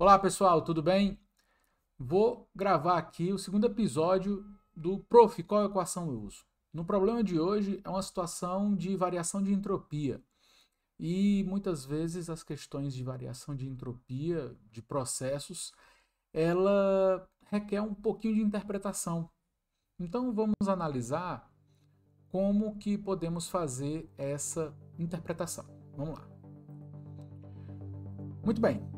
Olá pessoal, tudo bem? Vou gravar aqui o segundo episódio do Prof. Qual equação eu uso? No problema de hoje é uma situação de variação de entropia e muitas vezes as questões de variação de entropia de processos ela requer um pouquinho de interpretação. Então vamos analisar como que podemos fazer essa interpretação. Vamos lá. Muito bem.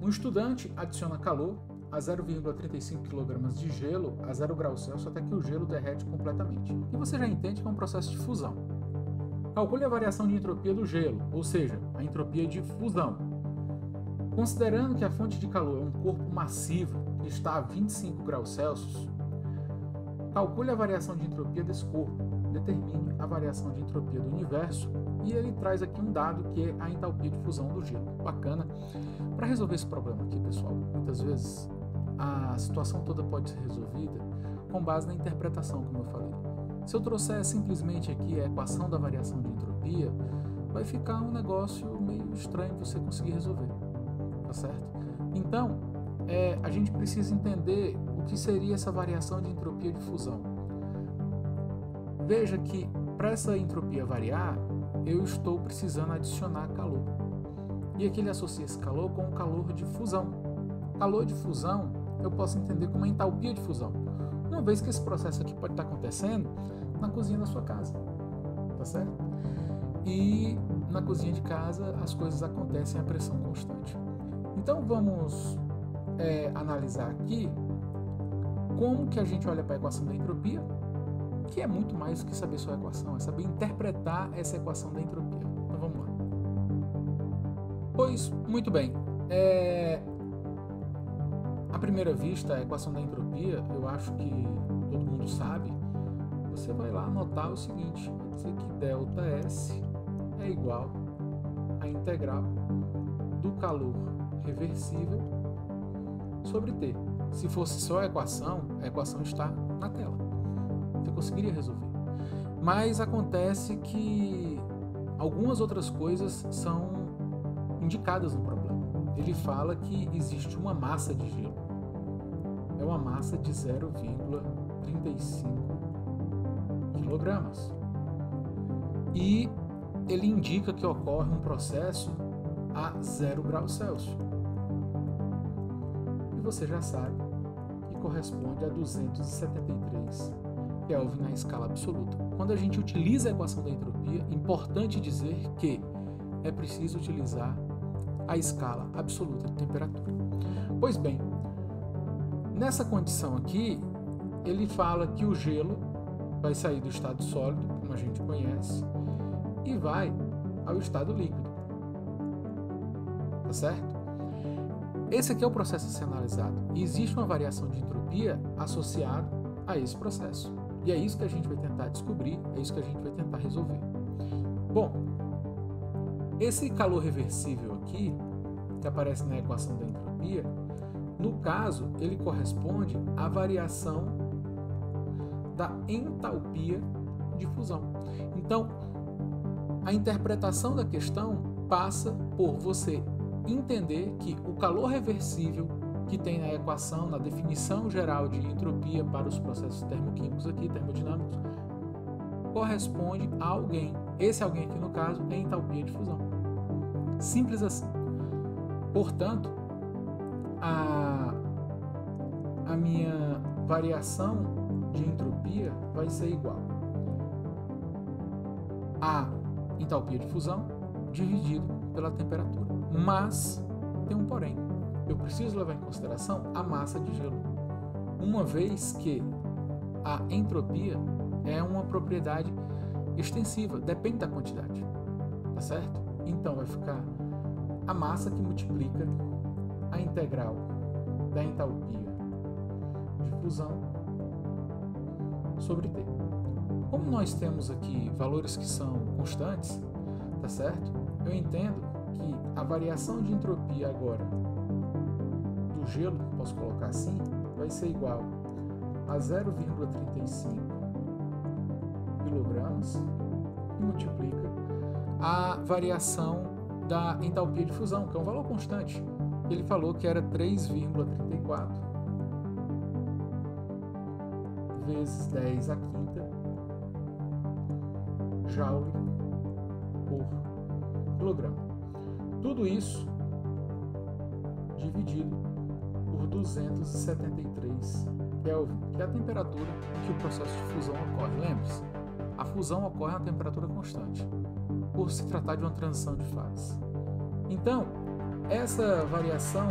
Um estudante adiciona calor a 0,35 kg de gelo a 0 graus Celsius até que o gelo derrete completamente. E você já entende que é um processo de fusão. Calcule a variação de entropia do gelo, ou seja, a entropia de fusão. Considerando que a fonte de calor é um corpo massivo que está a 25 graus Celsius, calcule a variação de entropia desse corpo, determine a variação de entropia do universo e ele traz aqui um dado que é a entalpia de fusão do gelo. Bacana. Para resolver esse problema aqui, pessoal, muitas vezes a situação toda pode ser resolvida com base na interpretação, como eu falei. Se eu trouxer simplesmente aqui a equação da variação de entropia, vai ficar um negócio meio estranho você conseguir resolver, tá certo? Então, a gente precisa entender o que seria essa variação de entropia de fusão. Veja que para essa entropia variar, eu estou precisando adicionar calor. E aqui ele associa esse calor com o calor de fusão. Calor de fusão eu posso entender como a entalpia de fusão, uma vez que esse processo aqui pode estar acontecendo na cozinha da sua casa, tá certo? E na cozinha de casa as coisas acontecem a pressão constante. Então vamos analisar aqui como que a gente olha para a equação da entropia, que é muito mais do que saber só a equação, é saber interpretar essa equação da entropia. Então vamos lá. Pois, muito bem. À primeira vista, a equação da entropia, eu acho que todo mundo sabe. Você vai lá anotar o seguinte, vai dizer que ΔS é igual à integral do calor reversível sobre T. Se fosse só a equação está na tela. Você conseguiria resolver. Mas acontece que algumas outras coisas são indicadas no problema. Ele fala que existe uma massa de gelo. É uma massa de 0,35 kg. E ele indica que ocorre um processo a 0 graus Celsius. E você já sabe que corresponde a 273 Kelvin na escala absoluta. Quando a gente utiliza a equação da entropia, é importante dizer que é preciso utilizar a escala absoluta de temperatura. Pois bem, nessa condição aqui, ele fala que o gelo vai sair do estado sólido, como a gente conhece, e vai ao estado líquido. Tá certo? Esse aqui é o processo a ser analisado. E existe uma variação de entropia associada a esse processo. E é isso que a gente vai tentar descobrir, é isso que a gente vai tentar resolver. Bom, esse calor reversível aqui, que aparece na equação da entropia, no caso, ele corresponde à variação da entalpia de fusão. Então, a interpretação da questão passa por você entender que o calor reversível que tem na equação, na definição geral de entropia para os processos termoquímicos aqui, termodinâmicos, corresponde a alguém. Esse alguém aqui, no caso, é a entalpia de fusão. Simples assim. Portanto, a minha variação de entropia vai ser igual a entalpia de fusão dividido pela temperatura. Mas tem um porém. Eu preciso levar em consideração a massa de gelo, uma vez que a entropia é uma propriedade extensiva, depende da quantidade, tá certo? Então vai ficar a massa que multiplica a integral da entalpia de fusão sobre T. Como nós temos aqui valores que são constantes, tá certo? Eu entendo que a variação de entropia agora do gelo, posso colocar assim, vai ser igual a 0,35 kg e multiplica a variação da entalpia de fusão, que é um valor constante. ele falou que era 3,34 vezes 10 à quinta joule por quilograma. Tudo isso dividido por 273 Kelvin, que é a temperatura em que o processo de fusão ocorre. Lembre-se, a fusão ocorre a uma temperatura constante, por se tratar de uma transição de fase. Então, essa variação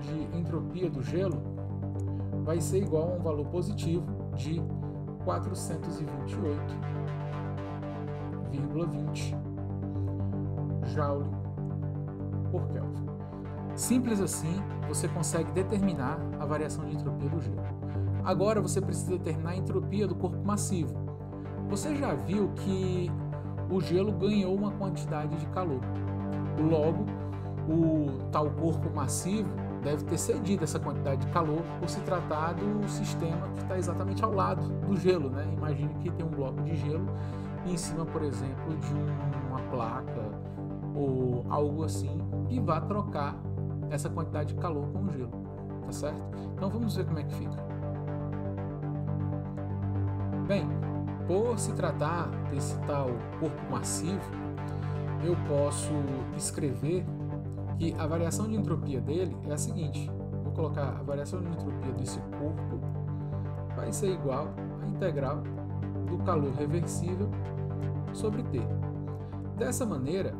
de entropia do gelo vai ser igual a um valor positivo de 428,20 joule por Kelvin. Simples assim, você consegue determinar a variação de entropia do gelo. Agora você precisa determinar a entropia do corpo massivo. Você já viu que o gelo ganhou uma quantidade de calor. Logo, o tal corpo massivo deve ter cedido essa quantidade de calor por se tratar do sistema que está exatamente ao lado do gelo, né? Imagine que tem um bloco de gelo em cima, por exemplo, de uma placa ou algo assim, e vai trocar essa quantidade de calor com o gelo, tá certo? Então vamos ver como é que fica. Bem, por se tratar desse tal corpo massivo, eu posso escrever que a variação de entropia dele é a seguinte. Vou colocar a variação de entropia desse corpo vai ser igual à integral do calor reversível sobre T. Dessa maneira,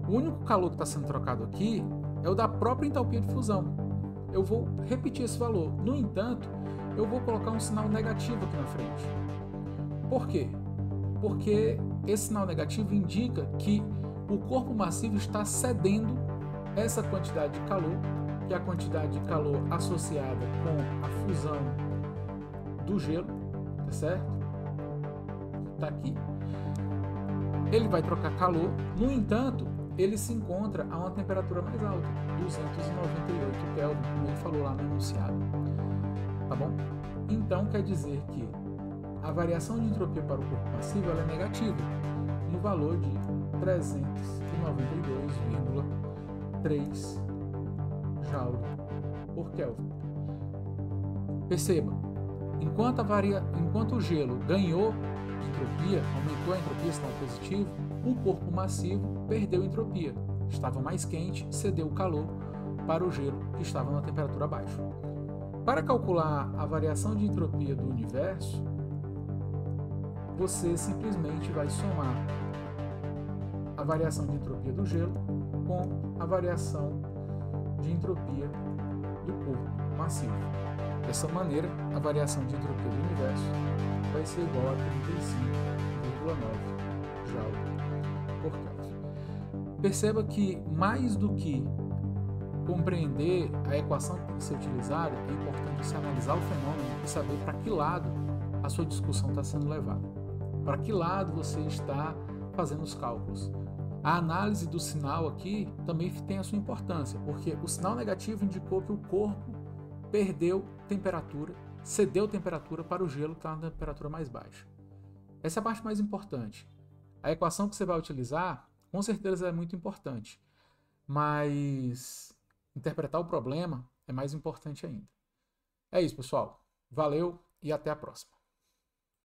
o único calor que está sendo trocado aqui é o da própria entalpia de fusão. Eu vou repetir esse valor. No entanto, eu vou colocar um sinal negativo aqui na frente. Por quê? Porque esse sinal negativo indica que o corpo massivo está cedendo essa quantidade de calor, que é a quantidade de calor associada com a fusão do gelo, tá certo? Tá aqui. Ele vai trocar calor, no entanto, ele se encontra a uma temperatura mais alta, 298 Kelvin, como ele falou lá no enunciado. Tá bom? Então quer dizer que a variação de entropia para o corpo massivo ela é negativa, no valor de 392,3 joule por Kelvin. Perceba, enquanto o gelo ganhou entropia, aumentou a entropia, sinal positivo, o corpo massivo perdeu entropia, estava mais quente, cedeu o calor para o gelo que estava na temperatura abaixo. Para calcular a variação de entropia do universo, você simplesmente vai somar a variação de entropia do gelo com a variação de entropia do corpo massivo. Dessa maneira, a variação de entropia do universo vai ser igual a 35,9 joule por Kelvin. Perceba que, mais do que compreender a equação que tem que ser utilizada, é importante você analisar o fenômeno e saber para que lado a sua discussão está sendo levada. Para que lado você está fazendo os cálculos. A análise do sinal aqui também tem a sua importância, porque o sinal negativo indicou que o corpo perdeu temperatura, cedeu temperatura para o gelo que está na temperatura mais baixa. Essa é a parte mais importante. A equação que você vai utilizar, com certeza é muito importante, mas interpretar o problema é mais importante ainda. É isso, pessoal. Valeu e até a próxima.